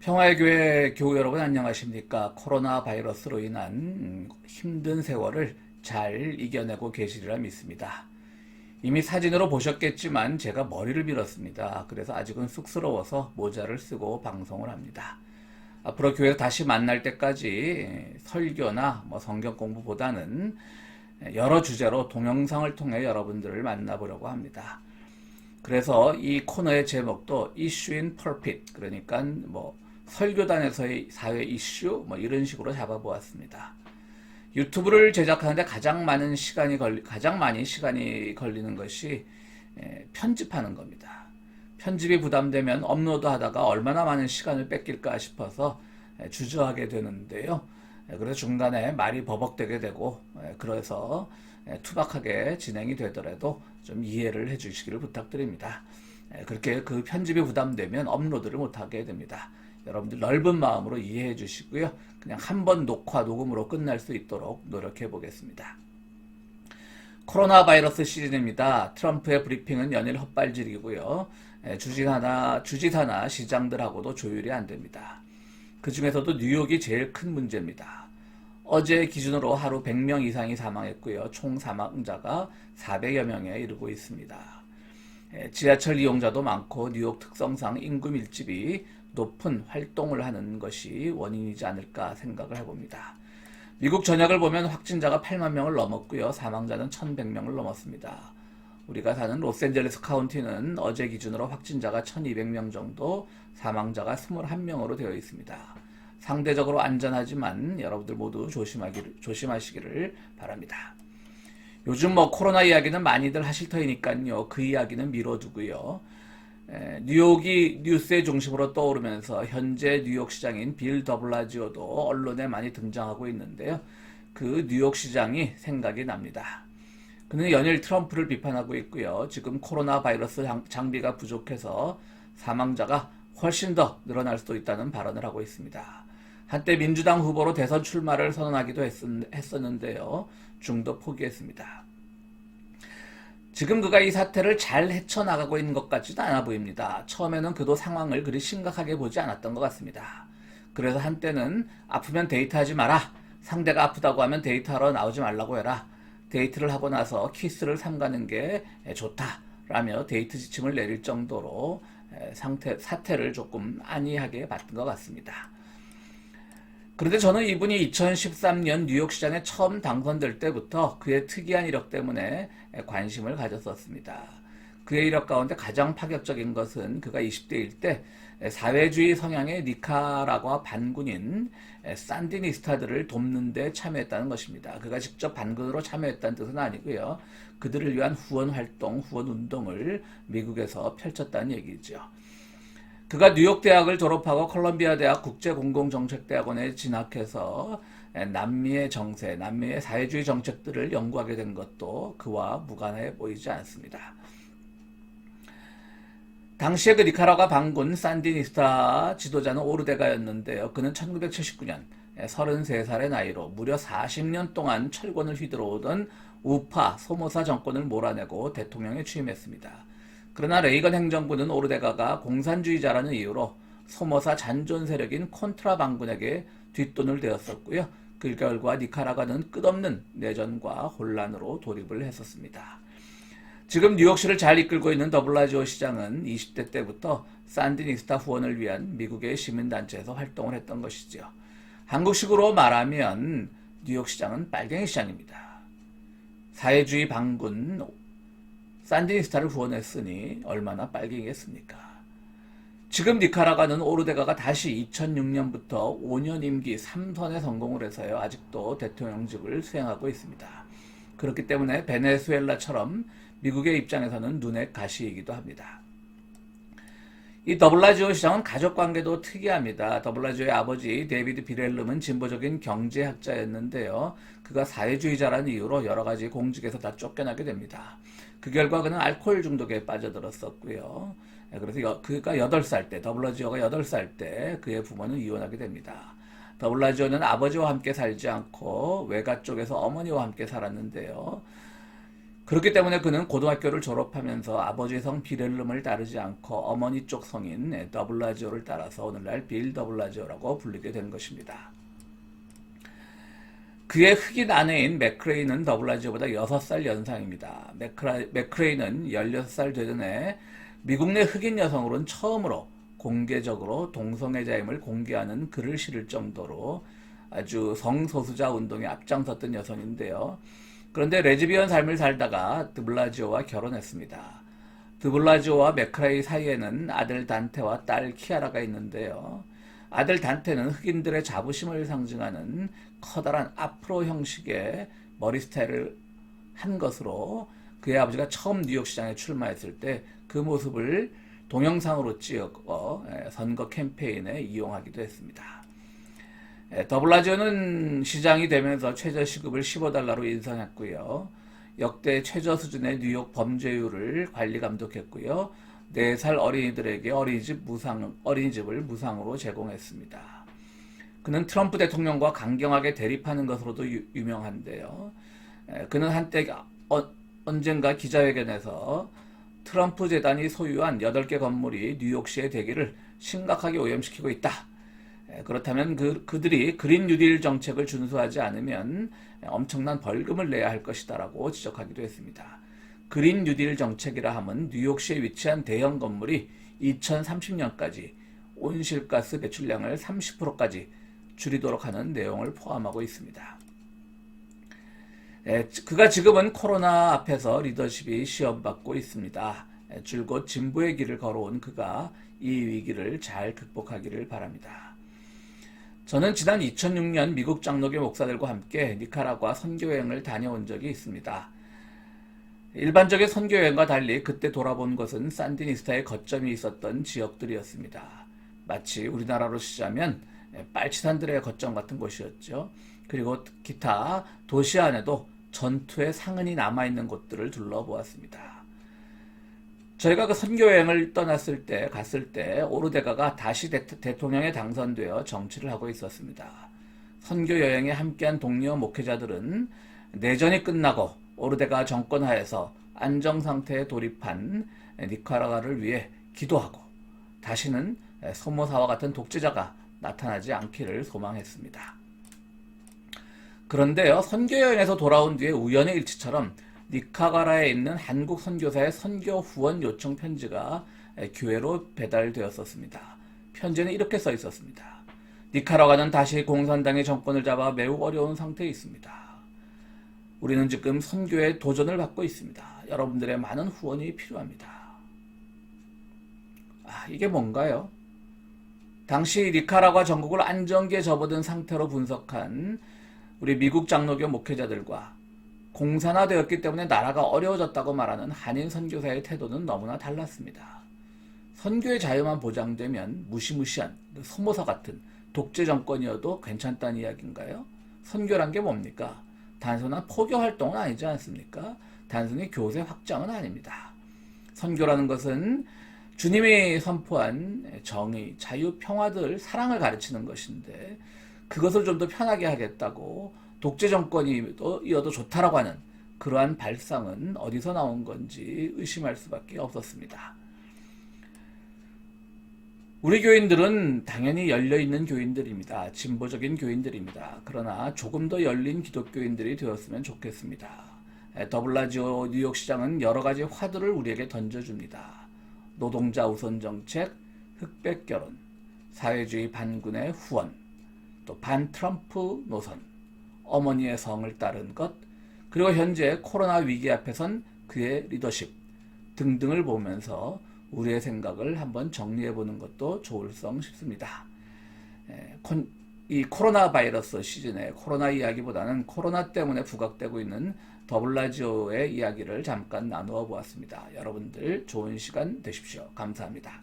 평화의 교회 교우 여러분 안녕하십니까? 코로나 바이러스로 인한 힘든 세월을 잘 이겨내고 계시리라 믿습니다. 이미 사진으로 보셨겠지만 제가 머리를 밀었습니다. 그래서 아직은 쑥스러워서 모자를 쓰고 방송을 합니다. 앞으로 교회에서 다시 만날 때까지 설교나 성경 공부보다는 여러 주제로 동영상을 통해 여러분들을 만나보려고 합니다. 그래서 이 코너의 제목도 Issue in Pulpit, 그러니까 설교단에서의 사회 이슈 이런 식으로 잡아보았습니다. 유튜브를 제작하는데 가장 많이 시간이 걸리는 것이 편집하는 겁니다. 편집이 부담되면 업로드하다가 얼마나 많은 시간을 뺏길까 싶어서 주저하게 되는데요. 그래서 중간에 말이 버벅대게 되고 그래서 투박하게 진행이 되더라도 좀 이해를 해주시기를 부탁드립니다. 그렇게 그 편집이 부담되면 업로드를 못하게 됩니다. 여러분들 넓은 마음으로 이해해 주시고요. 그냥 한 번 녹음으로 끝날 수 있도록 노력해 보겠습니다. 코로나 바이러스 시즌입니다. 트럼프의 브리핑은 연일 헛발질이고요. 주지사나 시장들하고도 조율이 안 됩니다. 그 중에서도 뉴욕이 제일 큰 문제입니다. 어제 기준으로 하루 100명 이상이 사망했고요. 총 사망자가 400여 명에 이르고 있습니다. 지하철 이용자도 많고 뉴욕 특성상 인구 밀집이 높은 활동을 하는 것이 원인이지 않을까 생각을 해봅니다. 미국 전역을 보면 확진자가 8만 명을 넘었고요. 사망자는 1,100명을 넘었습니다. 우리가 사는 로스앤젤레스 카운티는 어제 기준으로 확진자가 1,200명 정도, 사망자가 21명으로 되어 있습니다. 상대적으로 안전하지만 여러분들 모두 조심하시기를 바랍니다. 요즘 코로나 이야기는 많이들 하실 터이니까요. 그 이야기는 미뤄두고요. 뉴욕이 뉴스의 중심으로 떠오르면서 현재 뉴욕 시장인 빌 더블라지오도 언론에 많이 등장하고 있는데요. 그 뉴욕 시장이 생각이 납니다. 그는 연일 트럼프를 비판하고 있고요. 지금 코로나 바이러스 장비가 부족해서 사망자가 훨씬 더 늘어날 수도 있다는 발언을 하고 있습니다. 한때 민주당 후보로 대선 출마를 선언하기도 했었는데요. 중도 포기했습니다. 지금 그가 이 사태를 잘 헤쳐나가고 있는 것 같지도 않아 보입니다. 처음에는 그도 상황을 그리 심각하게 보지 않았던 것 같습니다. 그래서 한때는 아프면 데이트하지 마라. 상대가 아프다고 하면 데이트하러 나오지 말라고 해라. 데이트를 하고 나서 키스를 삼가는 게 좋다. 라며 데이트 지침을 내릴 정도로 사태를 조금 안이하게 봤던 것 같습니다. 그런데 저는 이분이 2013년 뉴욕시장에 처음 당선될 때부터 그의 특이한 이력 때문에 관심을 가졌었습니다. 그의 이력 가운데 가장 파격적인 것은 그가 20대일 때 사회주의 성향의 니카라과 반군인 산디니스타들을 돕는 데 참여했다는 것입니다. 그가 직접 반군으로 참여했다는 뜻은 아니고요. 그들을 위한 후원 활동, 후원 운동을 미국에서 펼쳤다는 얘기죠. 그가 뉴욕 대학을 졸업하고 컬럼비아 대학 국제공공정책대학원에 진학해서 남미의 정세, 남미의 사회주의 정책들을 연구하게 된 것도 그와 무관해 보이지 않습니다. 당시에 그 니카라과 반군 산디니스타 지도자는 오르데가였는데요. 그는 1979년 33살의 나이로 무려 40년 동안 철권을 휘두르오던 우파 소모사 정권을 몰아내고 대통령에 취임했습니다. 그러나 레이건 행정부는 오르데가가 공산주의자라는 이유로 소모사 잔존 세력인 콘트라 반군에게 뒷돈을 대었었고요. 그 결과 니카라과는 끝없는 내전과 혼란으로 돌입을 했었습니다. 지금 뉴욕시를 잘 이끌고 있는 더블라지오 시장은 20대 때부터 산디니스타 후원을 위한 미국의 시민단체에서 활동을 했던 것이죠. 한국식으로 말하면 뉴욕시장은 빨갱이 시장입니다. 사회주의 반군 산디니스타를 후원했으니 얼마나 빨갱이겠습니까? 지금 니카라과는 오르데가가 다시 2006년부터 5년 임기 3선에 성공을 해서요. 아직도 대통령직을 수행하고 있습니다. 그렇기 때문에 베네수엘라처럼 미국의 입장에서는 눈의 가시이기도 합니다. 이 더블라지오 시장은 가족관계도 특이합니다. 더블라지오의 아버지 데이비드 비렐름은 진보적인 경제학자였는데요. 그가 사회주의자라는 이유로 여러 가지 공직에서 다 쫓겨나게 됩니다. 그 결과 그는 알코올 중독에 빠져들었었고요. 그래서 그가 8살 때, 더블라지오가 8살 때 그의 부모는 이혼하게 됩니다. 더블라지오는 아버지와 함께 살지 않고 외가 쪽에서 어머니와 함께 살았는데요. 그렇기 때문에 그는 고등학교를 졸업하면서 아버지의 성 비렐름을 따르지 않고 어머니 쪽 성인 더블라지오를 따라서 오늘날 빌 더블라지오라고 불리게 된 것입니다. 그의 흑인 아내인 맥크레이는 더블라지오보다 6살 연상입니다. 맥크레이는 16살 되던 해 미국 내 흑인 여성으로는 처음으로 공개적으로 동성애자임을 공개하는 글을 실을 정도로 아주 성소수자 운동에 앞장섰던 여성인데요. 그런데 레즈비언 삶을 살다가 드블라지오와 결혼했습니다. 드블라지오와 맥크레이 사이에는 아들 단테와 딸 키아라가 있는데요. 아들 단테는 흑인들의 자부심을 상징하는 커다란 아프로 형식의 머리 스타일을 한 것으로 그의 아버지가 처음 뉴욕 시장에 출마했을 때 그 모습을 동영상으로 찍어 선거 캠페인에 이용하기도 했습니다. 더블라지오는 시장이 되면서 최저시급을 $15로 인상했고요. 역대 최저 수준의 뉴욕 범죄율을 관리 감독했고요. 4살 어린이들에게 어린이집을 무상으로 제공했습니다. 그는 트럼프 대통령과 강경하게 대립하는 것으로도 유명한데요. 그는 한때 언젠가 기자회견에서 트럼프 재단이 소유한 8개 건물이 뉴욕시의 대기를 심각하게 오염시키고 있다. 그렇다면 그들이 그린 뉴딜 정책을 준수하지 않으면 엄청난 벌금을 내야 할 것이다라고 지적하기도 했습니다. 그린 뉴딜 정책이라 함은 뉴욕시에 위치한 대형 건물이 2030년까지 온실가스 배출량을 30%까지 줄이도록 하는 내용을 포함하고 있습니다. 그가 지금은 코로나 앞에서 리더십이 시험받고 있습니다. 줄곧 진보의 길을 걸어온 그가 이 위기를 잘 극복하기를 바랍니다. 저는 지난 2006년 미국 장로교 목사들과 함께 니카라과 선교여행을 다녀온 적이 있습니다. 일반적인 선교여행과 달리 그때 돌아본 것은 산디니스타의 거점이 있었던 지역들이었습니다. 마치 우리나라로 치자면 빨치산들의 거점 같은 곳이었죠. 그리고 기타 도시 안에도 전투의 상흔이 남아있는 곳들을 둘러보았습니다. 저희가 그 선교여행을 갔을 때 오르데가가 다시 대통령에 당선되어 정치를 하고 있었습니다. 선교여행에 함께한 동료 목회자들은 내전이 끝나고 오르데가 정권 하에서 안정상태에 돌입한 니카라과를 위해 기도하고 다시는 소모사와 같은 독재자가 나타나지 않기를 소망했습니다. 그런데요, 선교여행에서 돌아온 뒤에 우연의 일치처럼 니카라과에 있는 한국 선교사의 선교 후원 요청 편지가 교회로 배달되었었습니다. 편지는 이렇게 써 있었습니다. 니카라과는 다시 공산당의 정권을 잡아 매우 어려운 상태에 있습니다. 우리는 지금 선교에 도전을 받고 있습니다. 여러분들의 많은 후원이 필요합니다. 이게 뭔가요? 당시 니카라과 전국을 안정기에 접어든 상태로 분석한 우리 미국 장로교 목회자들과 공산화되었기 때문에 나라가 어려워졌다고 말하는 한인 선교사의 태도는 너무나 달랐습니다. 선교의 자유만 보장되면 무시무시한 소모사 같은 독재 정권이어도 괜찮다는 이야기인가요? 선교란 게 뭡니까? 단순한 포교 활동은 아니지 않습니까? 단순히 교세 확장은 아닙니다. 선교라는 것은 주님이 선포한 정의, 자유, 평화들, 사랑을 가르치는 것인데 그것을 좀 더 편하게 하겠다고 독재 정권이어도 좋다라고 하는 그러한 발상은 어디서 나온 건지 의심할 수밖에 없었습니다. 우리 교인들은 당연히 열려있는 교인들입니다. 진보적인 교인들입니다. 그러나 조금 더 열린 기독교인들이 되었으면 좋겠습니다. 더블라지오 뉴욕시장은 여러 가지 화두를 우리에게 던져줍니다. 노동자 우선 정책, 흑백 결혼, 사회주의 반군의 후원, 또 반트럼프 노선, 어머니의 성을 따른 것, 그리고 현재 코로나 위기 앞에선 그의 리더십 등등을 보면서 우리의 생각을 한번 정리해보는 것도 좋을성 싶습니다. 이 코로나 바이러스 시즌에 코로나 이야기보다는 코로나 때문에 부각되고 있는 더블라지오의 이야기를 잠깐 나누어 보았습니다. 여러분들 좋은 시간 되십시오. 감사합니다.